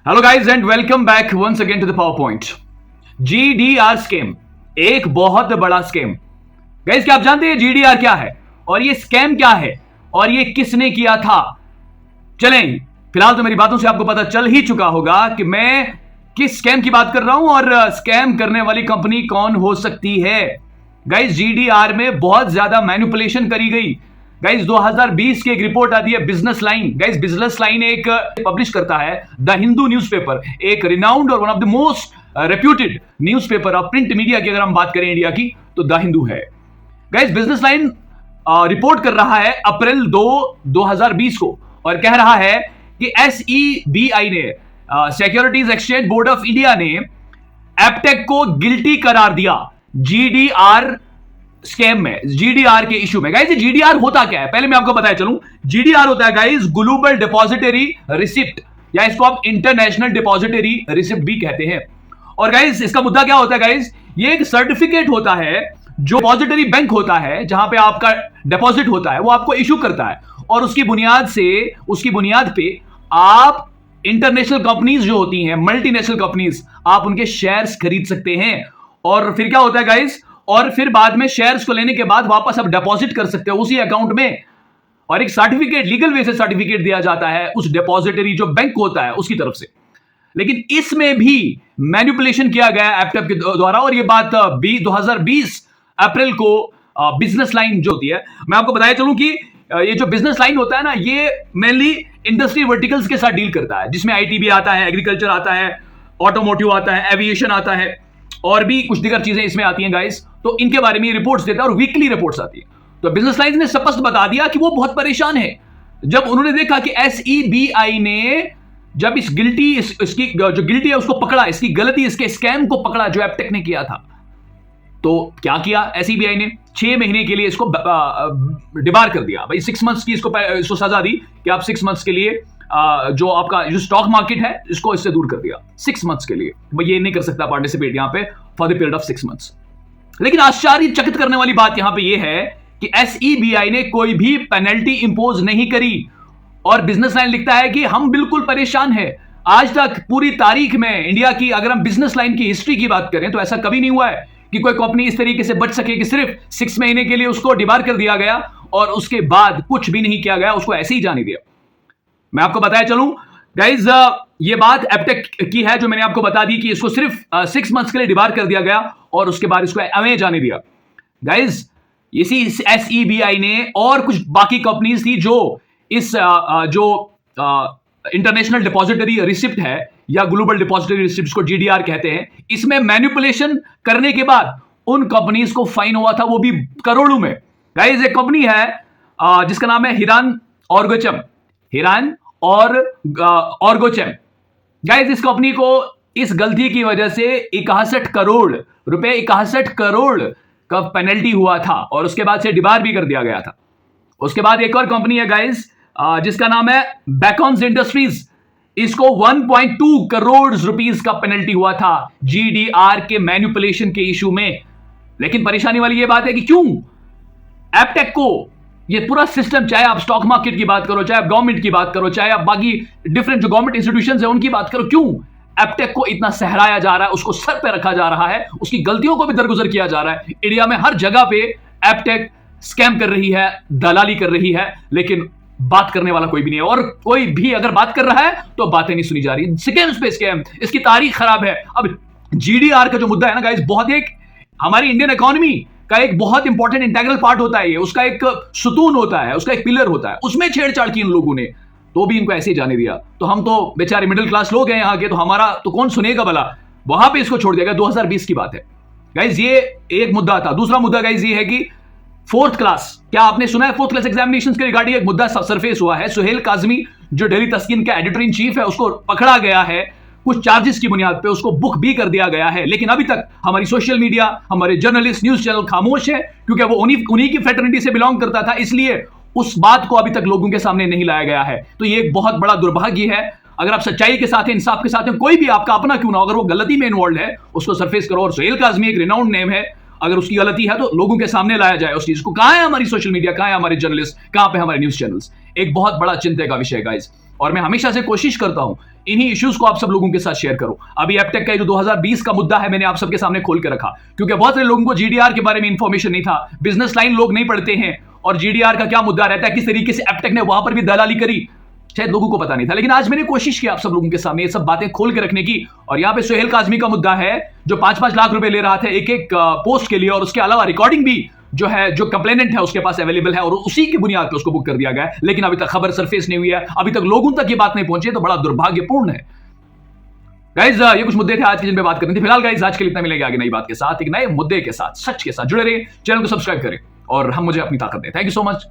Hello guys and welcome back once again to the power point. GDR scam एक बहुत बड़ा scam. Guys क्या आप जानते हैं जीडीआर क्या है और ये स्कैम क्या है और ये किसने किया था? चलें, फिलहाल तो मेरी बातों से आपको पता चल ही चुका होगा कि मैं किस स्कैम की बात कर रहा हूं और स्कैम करने वाली कंपनी कौन हो सकती है। गाइज जीडीआर में बहुत ज्यादा मैनिपुलेशन करी गई। गाइज 2020 की एक रिपोर्ट आती है business line. Guys business line एक पब्लिश करता है द हिंदू न्यूज़पेपर, एक रिनाउंड और one of the most reputed newspaper of print media की अगर हम बात करें इंडिया की तो द हिंदू है। गाइज बिजनेस लाइन रिपोर्ट कर रहा है अप्रैल 2020 को और कह रहा है कि SEBI ने securities exchange board of India ने एपटेक को गिल्टी करार दिया जीडीआर स्कैम में, जीडीआर के इशू में। गाइस ये जीडीआर होता क्या है पहले मैं आपको बताया चलूं। जीडीआर होता है गाइस ग्लोबल डिपॉजिटरी रिसिप्ट, या इसको आप इंटरनेशनल डिपॉजिटरी रिसिप्ट भी कहते हैं। और गाइस इसका मुद्दा क्या होता है गाइस, ये एक सर्टिफिकेट होता है जो डिपॉजिटरी बैंक होता है जहां पे आपका डिपॉजिट होता है वो आपको इशू करता है और उसकी बुनियाद पे आप इंटरनेशनल कंपनीज जो होती हैं, मल्टीनेशनल कंपनीज, आप उनके शेयर्स खरीद सकते हैं। और फिर क्या होता है गाइस, और फिर बाद में शेयर्स को लेने के बाद वापस आप डिपॉजिट कर सकते हो उसी अकाउंट में और एक सर्टिफिकेट, लीगल वे से सर्टिफिकेट दिया जाता है उस डिपॉजिटरी जो बैंक होता है उसकी तरफ से। लेकिन इसमें भी मैनिपुलेशन किया गया एपटेक के द्वारा और ये बात 2020 अप्रैल को बिजनेस लाइन जो होती है, मैं आपको बताया चलूं कि ये जो बिजनेस लाइन होता है ना, ये मेनली इंडस्ट्री वर्टिकल्स के साथ डील करता है जिसमें आईटी भी आता है, एग्रीकल्चर आता है, ऑटोमोटिव आता है, एविएशन आता है और भी कुछ दीगर चीजें इसमें आती हैं गाइस। तो इनके बारे में रिपोर्ट्स देता है और वीकली रिपोर्ट्स आती है। तो बिजनेस लाइन ने स्पष्ट बता दिया कि वो बहुत परेशान है जब उन्होंने देखा कि SEBI ने जब इसकी जो गिल्टी है उसको पकड़ा, इसकी गलती, इसके स्कैम को पकड़ा जो एपटेक ने किया था। तो क्या किया SEBI ने, 6 महीने के लिए इसको डिबार कर दिया। भाई 6 मंथ्स की इसको सजा दी कि आप 6 मंथ्स के लिए जो आपका जो स्टॉक मार्केट है इसको इससे दूर कर दिया 6 मंथ्स के लिए। भाई ये नहीं कर सकता पार्टिसिपेट यहां पे for the period of 6 months. लेकिन आश्चर्यचकित करने वाली बात यहां पे ये है कि SEBI ने कोई भी पेनल्टी इंपोज नहीं करी और बिजनेस लाइन लिखता है कि हम बिल्कुल परेशान है। आज तक पूरी तारीख में इंडिया की अगर हम बिजनेस लाइन की हिस्ट्री की बात करें तो ऐसा कभी नहीं हुआ है कि कोई कंपनी इस तरीके से बच सके कि सिर्फ 6 महीने के लिए उसको डिबार कर दिया गया और उसके बाद कुछ भी नहीं किया गया, उसको ऐसे ही जाने दिया। मैं आपको बताया चलूं गाइज, ये बात एपटेक की है जो मैंने आपको बता दी कि इसको सिर्फ 6 मंथ्स के लिए डिबार कर दिया गया और उसके बाद इसको अवे जाने दिया। गाइज इसी SEBI ने और कुछ बाकी कंपनीज थी जो इस जो इंटरनेशनल डिपॉजिटरी रिसिप्ट है या ग्लोबल डिपॉजिटरी रिसिप्ट को जीडीआर कहते हैं, इसमें मैनिपुलेशन करने के बाद उन कंपनीज को फाइन हुआ था, वो भी करोड़ों में। गाइज एक कंपनी है जिसका नाम है हिरान ऑर्गोचेम। गाइज इस कंपनी को इस गलती की वजह से 61 करोड़ रुपए, 61 करोड़ का पेनल्टी हुआ था और उसके बाद से डिबार भी कर दिया गया था। उसके बाद एक और कंपनी है गाइज जिसका नाम है बैकॉन्स इंडस्ट्रीज, इसको 1.2 करोड़ रुपीस का पेनल्टी हुआ था जीडीआर के मैनिपुलेशन के इशू में। लेकिन परेशानी वाली ये बात है कि क्यों एपटेक को ये पूरा सिस्टम, चाहे आप स्टॉक मार्केट की बात करो, चाहे आप गवर्नमेंट की बात करो, चाहे आप बाकी डिफरेंट जो गवर्नमेंट इंस्टीट्यूशंस है उनकी बात करो, क्यों एपटेक को इतना सहराया जा रहा है, उसको सर पे रखा जा रहा है, उसकी गलतियों को भी दरगुजर किया जा रहा है। इंडिया में हर जगह पे एपटेक स्कैम कर रही है, दलाली कर रही है, लेकिन बात करने वाला कोई भी नहीं है और कोई भी अगर बात कर रहा है तो बातें नहीं सुनी जा रही। स्कैम्स पे स्कैम, इसकी तारीख खराब है। अब जीडीआर का जो मुद्दा है ना गाइस, बहुत एक हमारी इंडियन इकोनॉमी का एक बहुत इंपॉर्टेंट इंटीग्रल पार्ट होता है, ये उसका एक सुतून होता है, उसका एक पिलर होता है, उसमें छेड़छाड़ की इन लोगों ने तो भी इनको ऐसे ही जाने दिया। तो हम तो बेचारे मिडिल क्लास लोग हैं यहाँ के, तो हमारा तो कौन सुनेगा भला, वहां पे इसको छोड़ दिया गया। 2020 की बात है गाइस, ये एक मुद्दा था। दूसरा मुद्दा गाइस ये है कि 4th क्लास, क्या आपने सुना है 4th क्लास एग्जामिनेशंस के रिगार्डिंग एक मुद्दा सरफेस हुआ है। सुहेल काजमी जो दिल्ली तस्कीन का एडिटर इन चीफ है उसको पकड़ा गया है कुछ चार्जेस की बुनियाद पे, उसको बुक भी कर दिया गया है। लेकिन अभी तक हमारी सोशल मीडिया, हमारे जर्नलिस्ट, न्यूज चैनल खामोश है क्योंकि वो उन्हीं की फ्रेटर्निटी से बिलोंग करता था, इसलिए उस बात को अभी तक लोगों के सामने नहीं लाया गया है। तो ये एक बहुत बड़ा दुर्भाग्य है। अगर आप सच्चाई के साथ हैं, इंसाफ के साथ हैं, कोई भी आपका अपना क्यों ना, अगर वो गलती में इन्वॉल्व है उसको सरफेस करो। और सुहेल काजमी एक रिनाउंड नेम है, अगर उसकी गलती है तो लोगों के सामने लाया जाए उस चीज को। कहां है हमारी सोशल मीडिया, कहां है हमारे जर्नलिस्ट, कहां पे हमारे न्यूज चैनल्स? एक बहुत बड़ा चिंता का विषय गाइस। और मैं हमेशा से कोशिश करता हूं इन्हीं इश्यूज को आप सब लोगों के साथ शेयर करूं। अभी एपटेक का जो 2020 का मुद्दा है मैंने आप सबके सामने खोल के रखा, क्योंकि बहुत सारे लोगों को जीडीआर के बारे में इंफॉर्मेशन नहीं था, बिजनेस लाइन लोग नहीं पढ़ते हैं, और जीडीआर का क्या मुद्दा रहता है, किस तरीके से एपटेक ने वहां पर भी दलाली करी, शायद लोगों को पता नहीं था। लेकिन आज मैंने कोशिश की आप सब लोगों के सामने ये सब बातें खोल के रखने की। और यहां पे सुहेल काजमी का मुद्दा है जो 5-5 लाख रुपए ले रहा था एक एक पोस्ट के लिए, और उसके अलावा रिकॉर्डिंग भी जो है जो कंप्लेनेंट है उसके पास अवेलेबल है, और उसी की बुनियाद पर उसको बुक कर दिया गया है। लेकिन अभी तक खबर सरफेस नहीं हुई है, अभी तक लोगों तक ये बात नहीं पहुंची है, तो बड़ा दुर्भाग्यपूर्ण है। गाइज ये कुछ मुद्दे थे आज की जिन पे बात करनी थी। फिलहाल गाइज आज के लिए इतना, मिलेंगे आगे नई बात के साथ, एक नए मुद्दे के साथ, सच के साथ। जुड़े रहिए, चैनल को सब्सक्राइब करें और हम मुझे अपनी ताकत दें। Thank you so much.